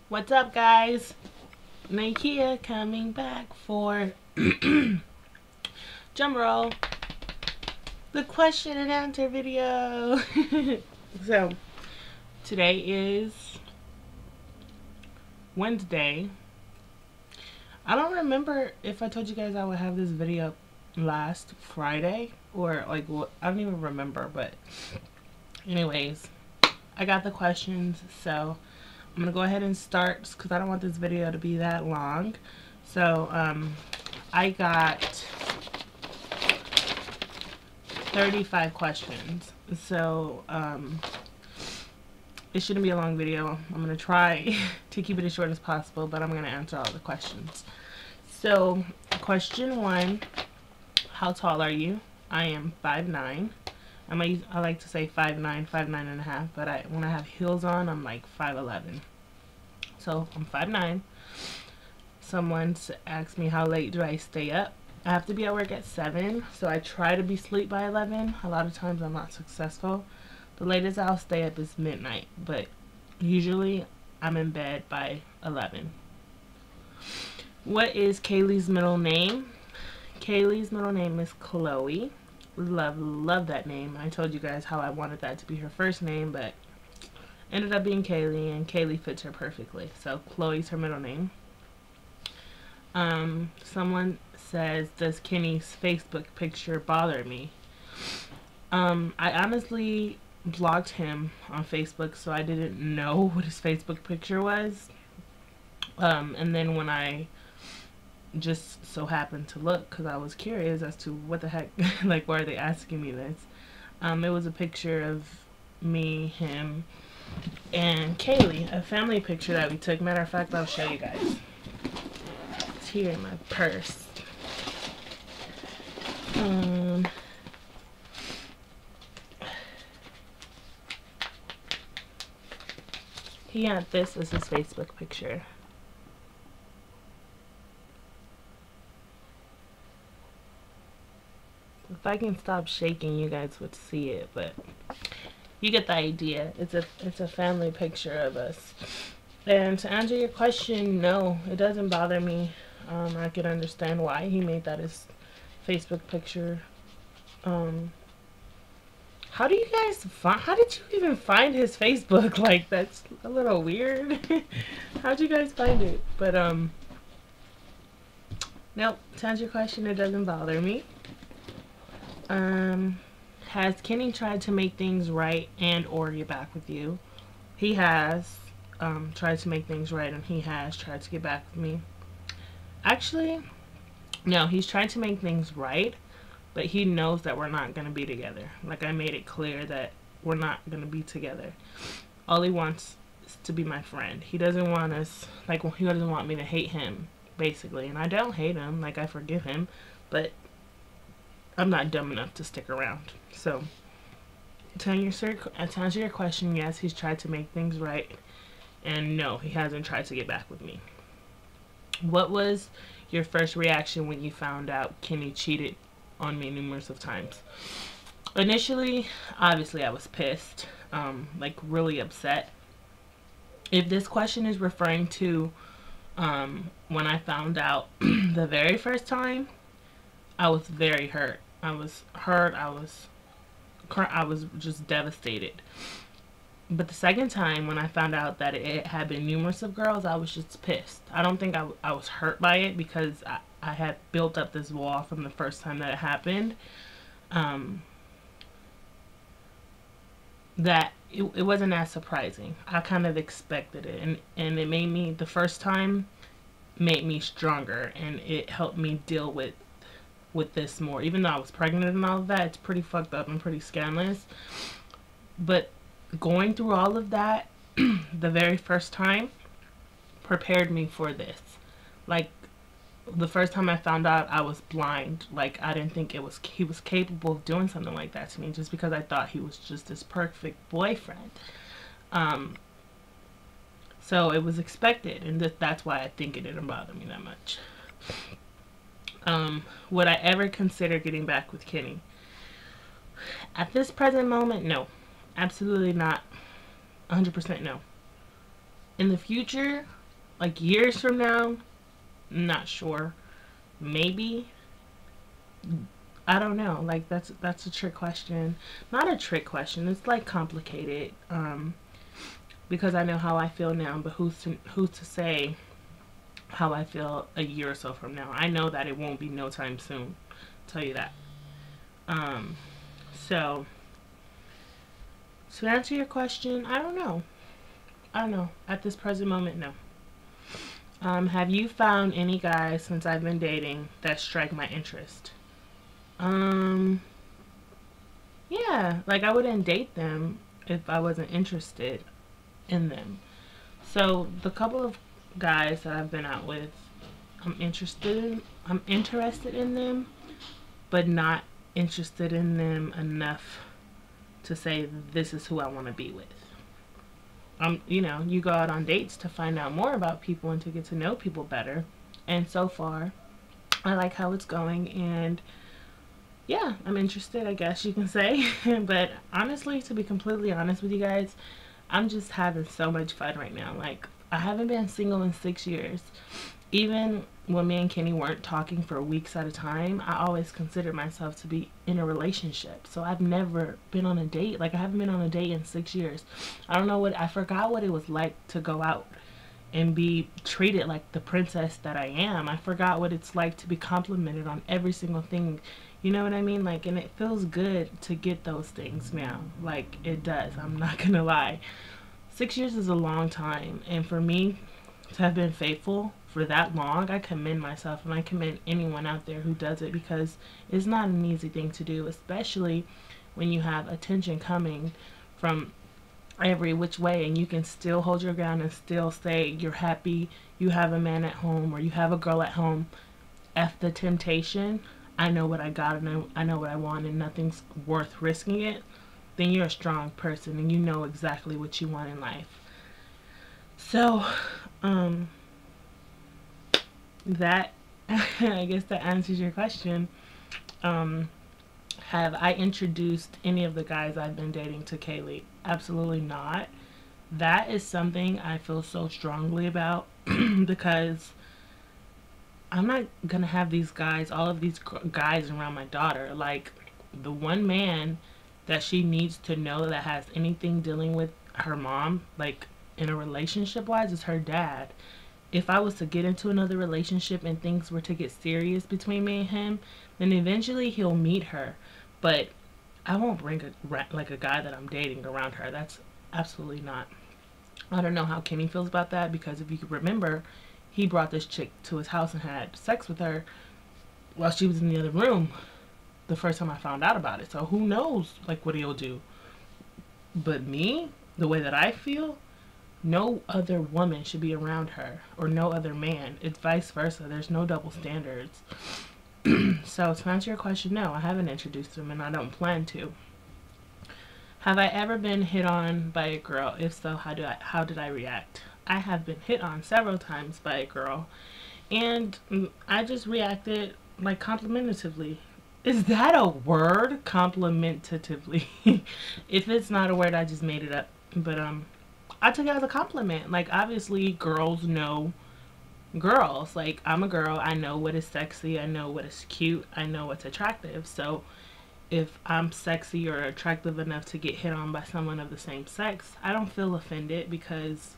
What's up, guys? Nykia coming back for drum roll, the question and answer video. So today is Wednesday. I don't remember if I told you guys I would have this video last Friday or like what. I don't even remember, but anyways, I got the questions, so I'm gonna go ahead and start because I don't want this video to be that long. So I got 35 questions, so it shouldn't be a long video. I'm gonna try to keep it as short as possible, but I'm gonna answer all the questions. So question 1, how tall are you? I am 5'9". I like to say 5'9", 5'9.5", but when I have heels on, I'm like 5'11". So I'm 5'9". Someone asked me how late do I stay up. I have to be at work at 7, so I try to be asleep by 11. A lot of times I'm not successful. The latest I'll stay up is midnight, but usually I'm in bed by 11. What is Kaylee's middle name? Kaylee's middle name is Chloe. Love that name. I told you guys how I wanted that to be her first name, but ended up being Kaylee, and Kaylee fits her perfectly. So Chloe's her middle name. Someone says, does Kenny's Facebook picture bother me? I honestly blocked him on Facebook, so I didn't know what his Facebook picture was. And then when I just so happened to look, because I was curious as to what the heck, like, why are they asking me this? It was a picture of me, him, and Kaylee, a family picture that we took. Matter of fact, I'll show you guys. It's here in my purse. He had this as his Facebook picture. If I can stop shaking, you guys would see it, but you get the idea. It's a family picture of us. And to answer your question, no, it doesn't bother me. I can understand why he made that his Facebook picture. How do you guys find? How did you even find his Facebook? Like, that's a little weird. How'd you guys find it? But nope. To answer your question, it doesn't bother me. Has Kenny tried to make things right and or get back with you? He has tried to make things right, and he has tried to get back with me. Actually, no, he's tried to make things right, but he knows that we're not going to be together. Like, I made it clear that we're not going to be together. All he wants is to be my friend. He doesn't want us, like, he doesn't want me to hate him, basically. And I don't hate him, like, I forgive him, but I'm not dumb enough to stick around. So, to answer your question, yes, he's tried to make things right. And no, he hasn't tried to get back with me. What was your first reaction when you found out Kenny cheated on me numerous of times? Initially, obviously, I was pissed. Like, really upset. If this question is referring to when I found out the very first time, I was very hurt. I was hurt. I was just devastated. But the second time, when I found out that it had been numerous of girls, I was just pissed. I don't think I was hurt by it because I had built up this wall from the first time that it happened. That it wasn't as surprising. I kind of expected it. And it made me, the first time, made me stronger. And it helped me deal with this more. Even though I was pregnant and all of that, it's pretty fucked up and pretty scandalous. But going through all of that the very first time prepared me for this. Like, the first time I found out, I was blind. Like, I didn't think he was capable of doing something like that to me, just because I thought he was just this perfect boyfriend. So it was expected, and that's why I think it didn't bother me that much. Would I ever consider getting back with Kenny? At this present moment, no. Absolutely not. 100% no. In the future, Like years from now, not sure. Maybe. I don't know. Like that's a trick question. Not a trick question. It's like complicated. Because I know how I feel now, but who's to say how I feel a year or so from now? I know that it won't be no time soon. I'll tell you that. Um, so to answer your question, I don't know. I don't know. At this present moment, no. Have you found any guys since I've been dating that strike my interest? Um, yeah, like I wouldn't date them if I wasn't interested in them. So the couple of guys that I've been out with, I'm interested in them, but not interested in them enough to say this is who I want to be with. You know, you go out on dates to find out more about people and to get to know people better. And so far, I like how it's going, and yeah, I'm interested, I guess you can say. But honestly, to be completely honest with you guys, I'm just having so much fun right now. Like, I haven't been single in 6 years. Even when me and Kenny weren't talking for weeks at a time, I always considered myself to be in a relationship. So I've never been on a date. Like, I haven't been on a date in 6 years. I forgot what it was like to go out and be treated like the princess that I am. I forgot what it's like to be complimented on every single thing. You know what I mean? Like, and it feels good to get those things now. Like, it does. I'm not gonna lie. 6 years is a long time. And for me to have been faithful for that long, I commend myself, and I commend anyone out there who does it, because it's not an easy thing to do, especially when you have attention coming from every which way, and you can still hold your ground and still say you're happy, you have a man at home or you have a girl at home. F the temptation. I know what I got, and I know what I want, and nothing's worth risking it. Then you're a strong person and you know exactly what you want in life. So, that I guess that answers your question. Have I introduced any of the guys I've been dating to Kaylee? Absolutely not. That is something I feel so strongly about because I'm not gonna have these guys, all of these guys around my daughter. Like, the one man that she needs to know that has anything dealing with her mom, like in a relationship wise, is her dad. If I was to get into another relationship and things were to get serious between me and him, then eventually he'll meet her. But I won't bring a guy that I'm dating around her. That's absolutely not. I don't know how Kenny feels about that, because if you could remember, he brought this chick to his house and had sex with her while she was in the other room the first time I found out about it. So who knows, like, what he'll do. But me, the way that I feel, no other woman should be around her, or no other man. It's vice versa. There's no double standards. So to answer your question, no, I haven't introduced him, and I don't plan to. Have I ever been hit on by a girl? If so, how did I react? I have been hit on several times by a girl, and I just reacted like complimentatively. Is that a word? Complimentatively. If it's not a word, I just made it up. But I took it as a compliment. Like, obviously girls know girls. Like, I'm a girl, I know what is sexy, I know what is cute, I know what's attractive. So if I'm sexy or attractive enough to get hit on by someone of the same sex, I don't feel offended, because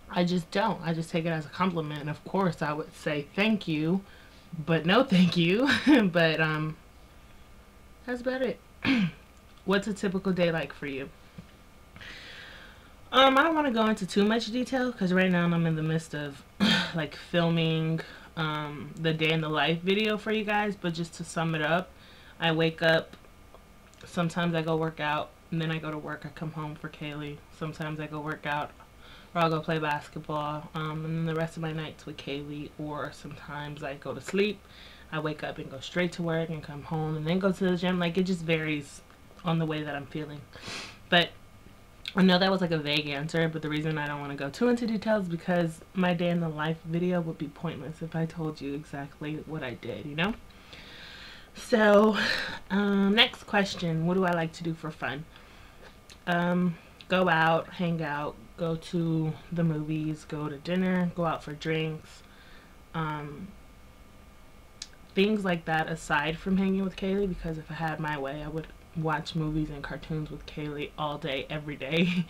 I just don't. I just take it as a compliment. And of course I would say thank you, but no thank you. But that's about it. What's a typical day like for you? I don't want to go into too much detail, because right now I'm in the midst of like filming the day in the life video for you guys. But just to sum it up, I wake up, sometimes I go work out, and then I go to work. I come home for Kaylee. Sometimes I go work out, or I'll go play basketball, and then the rest of my nights with Kaylee. Or sometimes I go to sleep, I wake up and go straight to work and come home and then go to the gym. Like, it just varies on the way that I'm feeling. But I know that was like a vague answer, but the reason I don't want to go too into details is because my day in the life video would be pointless if I told you exactly what I did, you know? So, next question. What do I like to do for fun? Go out, hang out, go to the movies, go to dinner, go out for drinks, things like that aside from hanging with Kaylee, because if I had my way, I would watch movies and cartoons with Kaylee all day, every day.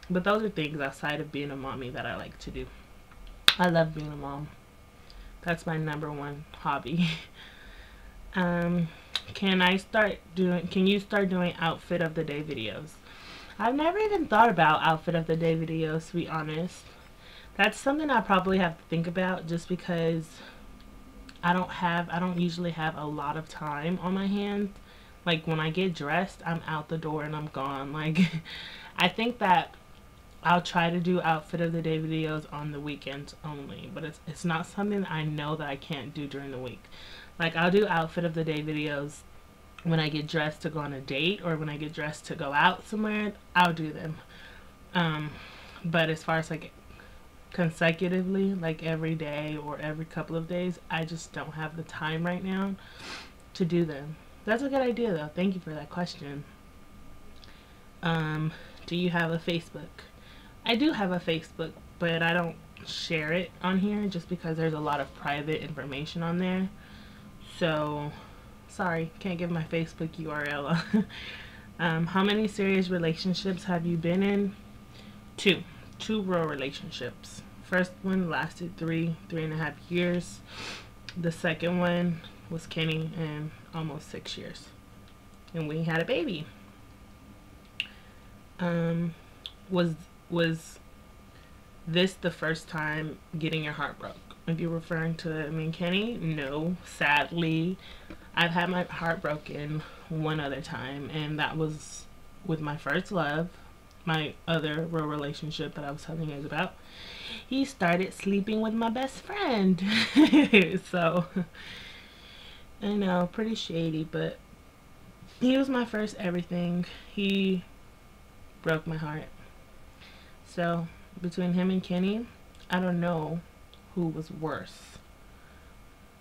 But those are things outside of being a mommy that I like to do. I love being a mom. That's my #1 hobby. Can you start doing outfit of the day videos? I've never even thought about outfit of the day videos, to be honest. That's something I probably have to think about, just because I don't usually have a lot of time on my hands. Like, when I get dressed, I'm out the door and I'm gone. Like, I think that I'll try to do outfit of the day videos on the weekends only, but it's not something I know that I can't do during the week. Like, I'll do outfit of the day videos when I get dressed to go on a date, or when I get dressed to go out somewhere. I'll do them. But as far as like consecutively, like every day or every couple of days, I just don't have the time right now to do them. That's a good idea though. Thank you for that question. Do you have a Facebook? I do have a Facebook, but I don't share it on here just because there's a lot of private information on there. So, sorry, can't give my Facebook URL. How many serious relationships have you been in? Two real relationships. First one lasted 3.5 years. The second one was Kenny, and almost 6 years. And we had a baby. Was this the first time getting your heart broke? If you're referring to me and Kenny, no. Sadly, I've had my heart broken one other time, and that was with my first love, my other real relationship that I was telling you guys about. He started sleeping with my best friend. So, I know, pretty shady, but he was my first everything. He broke my heart. So, between him and Kenny, I don't know who was worse.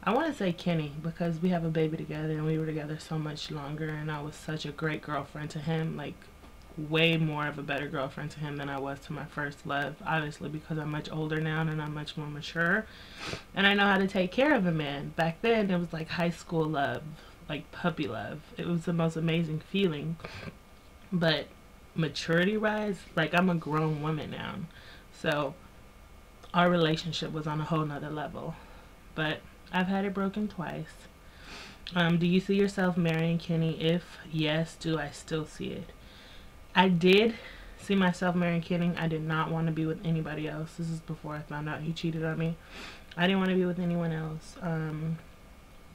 I want to say Kenny, because we have a baby together and we were together so much longer, and I was such a great girlfriend to him, like way more of a better girlfriend to him than I was to my first love, obviously because I'm much older now and I'm much more mature and I know how to take care of a man. Back then it was like high school love, like puppy love. It was the most amazing feeling, but maturity wise, like I'm a grown woman now, so our relationship was on a whole nother level. But I've had it broken twice. Do you see yourself marrying Kenny? If yes, do I still see it? I did see myself marrying Kenny. I did not want to be with anybody else. This is before I found out he cheated on me. I didn't want to be with anyone else.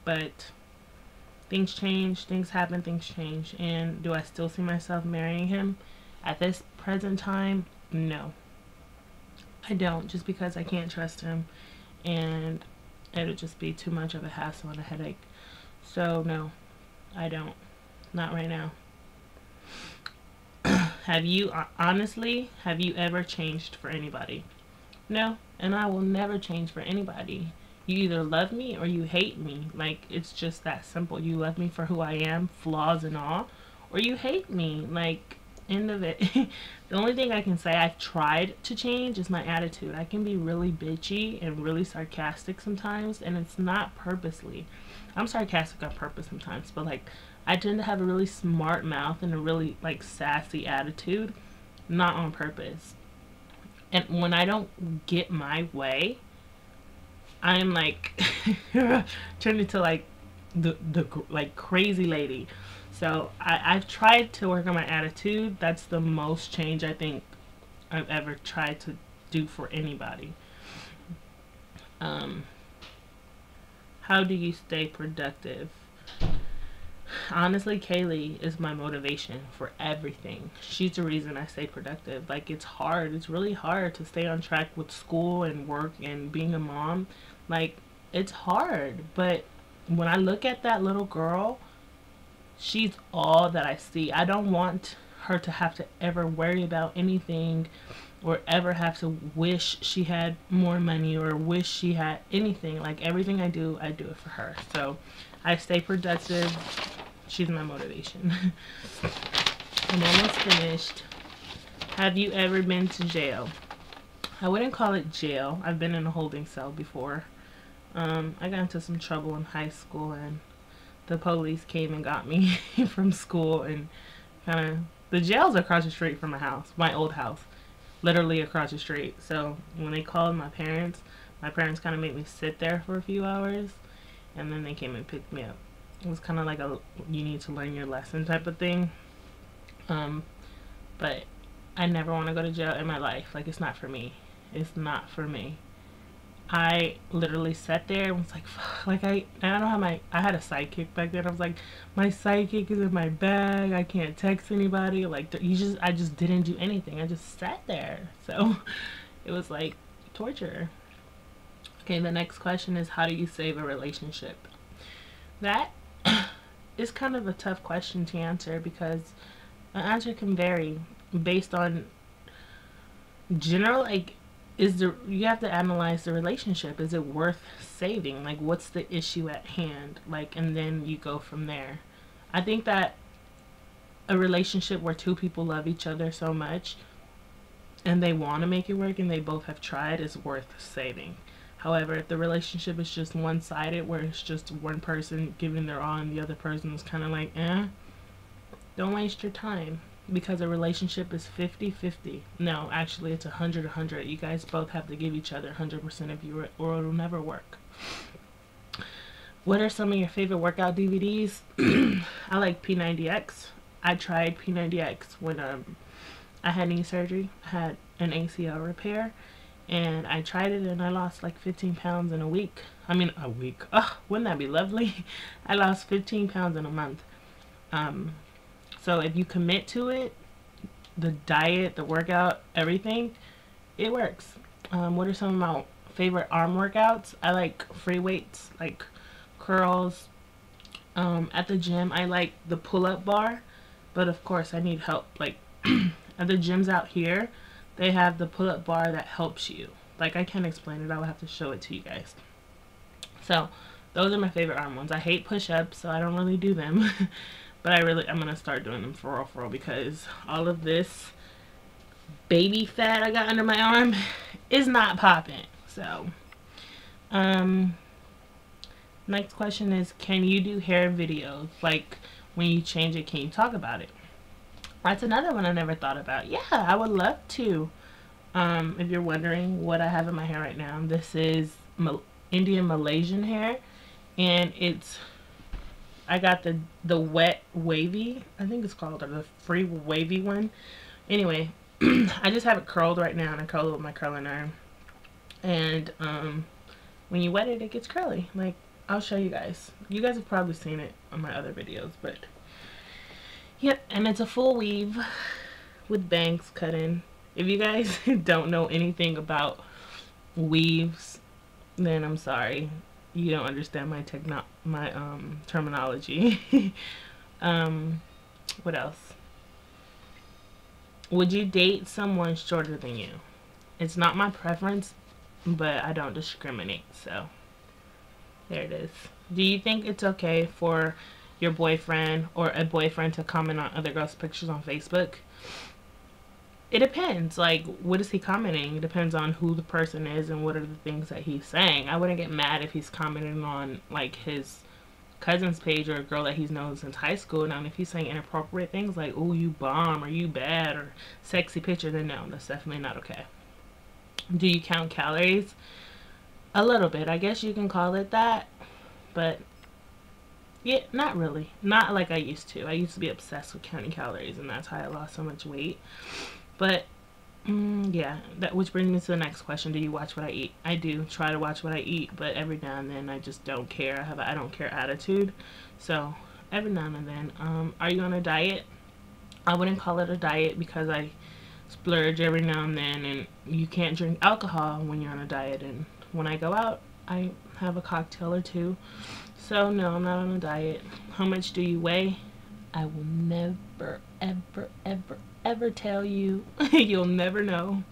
But things change, things happen, things change. And do I still see myself marrying him? At this present time, no. I don't, just because I can't trust him. And it would just be too much of a hassle and a headache. So, no, I don't. Not right now. Honestly, have you ever changed for anybody? No, and I will never change for anybody. You either love me or you hate me. Like, it's just that simple. You love me for who I am, flaws and all, or you hate me. Like, end of it. The only thing I can say I've tried to change is my attitude. I can be really bitchy and really sarcastic sometimes, and it's not purposely. I'm sarcastic on purpose sometimes, but like, I tend to have a really smart mouth and a really like sassy attitude, not on purpose. And when I don't get my way, I'm like turned into like the like crazy lady. So I've tried to work on my attitude. That's the most change I think I've ever tried to do for anybody. How do you stay productive? Honestly, Kaylee is my motivation for everything. She's the reason I stay productive. Like, it's hard. It's really hard to stay on track with school and work and being a mom. Like, it's hard. But when I look at that little girl, she's all that I see. I don't want her to have to ever worry about anything, or ever have to wish she had more money or wish she had anything. Like, everything I do it for her. So I stay productive. She's my motivation. I'm almost finished. Have you ever been to jail? I wouldn't call it jail. I've been in a holding cell before. I got into some trouble in high school, and the police came and got me from school, and kind of, the jail's across the street from my house, my old house, literally across the street. So when they called my parents kind of made me sit there for a few hours, and then they came and picked me up. It was kind of like a you need to learn your lesson type of thing. But I never want to go to jail in my life. Like, it's not for me. It's not for me. I literally sat there and was like, fuck. Like, I don't know how I had a sidekick back then. I was like, my sidekick is in my bag. I can't text anybody. Like, I just didn't do anything. I just sat there. So it was like torture. Okay, the next question is, how do you save a relationship? That is kind of a tough question to answer, because an answer can vary based on general, like, you have to analyze the relationship. Is it worth saving? Like, what's the issue at hand? Like, and then you go from there. I think that a relationship where two people love each other so much and they want to make it work and they both have tried is worth saving. However, if the relationship is just one-sided, where it's just one person giving their all and the other person is kind of like, don't waste your time, because a relationship is 50-50. No, actually, it's 100-100. You guys both have to give each other 100% of you, or it'll never work. What are some of your favorite workout DVDs? I like P90X. I tried P90X when I had knee surgery. I had an ACL repair, and I tried it, and I lost like 15 pounds in a week. I mean, a week. Oh, wouldn't that be lovely? I lost 15 pounds in a month. So if you commit to it, the diet, the workout, everything, it works. What are some of my favorite arm workouts? I like free weights, like curls. At the gym, I like the pull-up bar, but of course I need help. Like at the gyms out here, they have the pull-up bar that helps you. Like, I can't explain it. I will have to show it to you guys. So those are my favorite arm ones. I hate push-ups, so I don't really do them. But I'm going to start doing them for real, because all of this baby fat I got under my arm is not popping. So, next question is, can you do hair videos? Like, when you change it, can you talk about it? That's another one I never thought about. Yeah, I would love to. If you're wondering what I have in my hair right now, this is Indian Malaysian hair, and I got the wet wavy, I think it's called, or the free wavy one. Anyway, I just have it curled right now, and I curl it with my curling iron. And when you wet it, it gets curly. Like, I'll show you guys. You guys have probably seen it on my other videos, but yep. And it's a full weave with bangs cut in. If you guys don't know anything about weaves, then I'm sorry. You don't understand my terminology. What else? Would you date someone shorter than you? It's not my preference, but I don't discriminate, so there it is. Do you think it's okay for your boyfriend or a boyfriend to comment on other girls' pictures on Facebook? It depends. Like, what is he commenting? It depends on who the person is and what are the things that he's saying. I wouldn't get mad if he's commenting on, like, his cousin's page or a girl that he's known since high school. Now, if he's saying inappropriate things like, oh, you bomb, or you bad, or sexy picture, then no, that's definitely not okay. Do you count calories? A little bit. I guess you can call it that. But yeah, not really. Not like I used to. I used to be obsessed with counting calories, and that's how I lost so much weight. But yeah, which brings me to the next question. Do you watch what I eat? I do try to watch what I eat, but every now and then I just don't care. I have a I don't care attitude. So every now and then. Are you on a diet? I wouldn't call it a diet, because I splurge every now and then, and you can't drink alcohol when you're on a diet. And when I go out, I have a cocktail or two. So no, I'm not on a diet. How much do you weigh? I will never, ever, ever, ever tell you. You'll never know.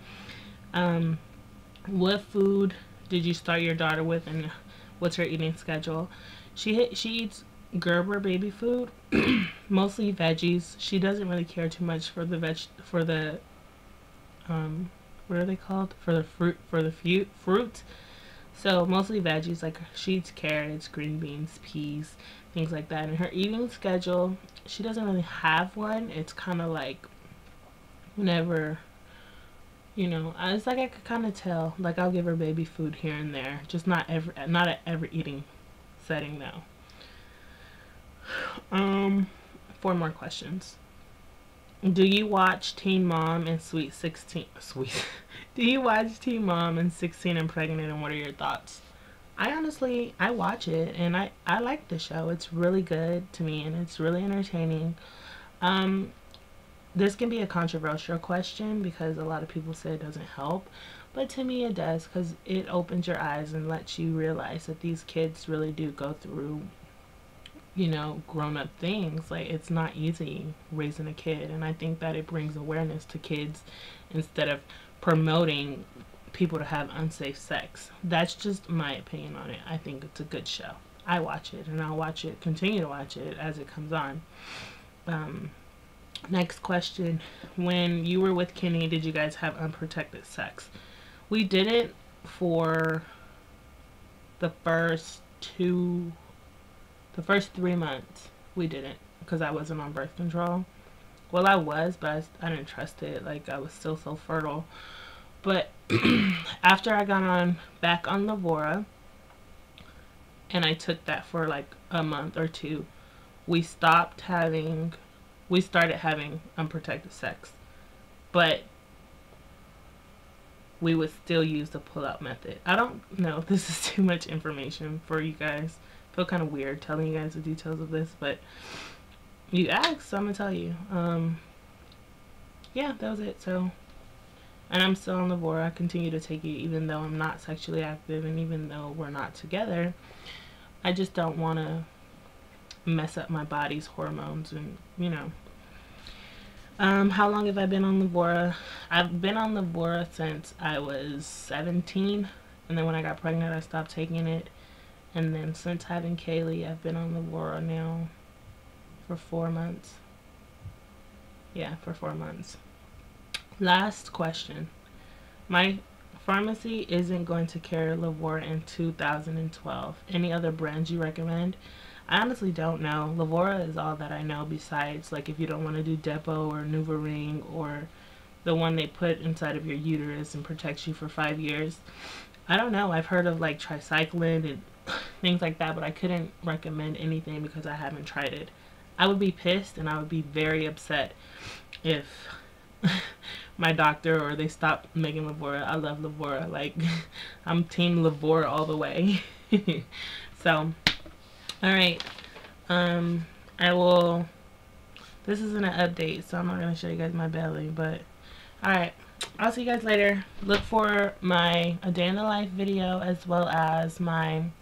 What food did you start your daughter with, and what's her eating schedule? She eats Gerber baby food, mostly veggies. She doesn't really care too much for the what are they called, for the fruit. So mostly veggies, like she eats carrots, green beans, peas, things like that. And her eating schedule, she doesn't really have one. It's kind of like whenever, it's like I could kind of tell. Like I'll give her baby food here and there, just not at every eating setting though. 4 more questions. Do you watch Teen Mom and Sweet 16? Sweet. Do you watch Teen Mom and 16 and Pregnant, and what are your thoughts? I watch it, and I like the show. It's really good to me, and it's really entertaining. Um, this can be a controversial question because a lot of people say it doesn't help, but to me it does, because it opens your eyes and lets you realize that these kids really do go through grown up things. Like it's not easy raising a kid, and I think that it brings awareness to kids instead of promoting people to have unsafe sex. That's just my opinion on it. I think it's a good show. I watch it, and I'll continue to watch it as it comes on. Next question. When you were with Kenny, did you guys have unprotected sex? We didn't for the first 3 months. We didn't, because I wasn't on birth control. Well, I was, but I didn't trust it. Like I was still so fertile. But after I got back on Lavora, and I took that for like a month or 2, we started having unprotected sex, but we would still use the pull-out method. I don't know if this is too much information for you guys. I feel kind of weird telling you guys the details of this, but you asked, so I'm gonna tell you. Yeah, that was it. So, and I'm still on Lavora. I continue to take it even though I'm not sexually active, and even though we're not together. I just don't want to mess up my body's hormones, and how long have I been on Lavora? I've been on Lavora since I was 17, and then when I got pregnant I stopped taking it, and then since having Kaylee I've been on Lavora now for 4 months. Yeah, for 4 months. Last question. My pharmacy isn't going to carry Lavora in 2012. Any other brands you recommend? I honestly don't know. Lavora is all that I know, besides like if you don't want to do Depo or NuvaRing or the one they put inside of your uterus and protects you for 5 years. I don't know. I've heard of like tricycline and things like that, but I couldn't recommend anything because I haven't tried it. I would be pissed and I would be very upset if my doctor or they stopped making Lavora. I love Lavora. Like I'm team Lavora all the way. So alright, this isn't an update, so I'm not going to show you guys my belly, but alright, I'll see you guys later. Look for my A Day in the Life video, as well as I'm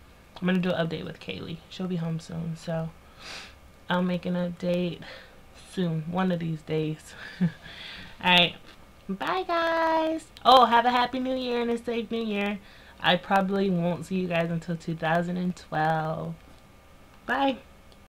going to do an update with Kaylee. She'll be home soon, so I'll make an update soon, one of these days. Alright, bye guys. Oh, have a happy new year and a safe new year. I probably won't see you guys until 2012. Bye.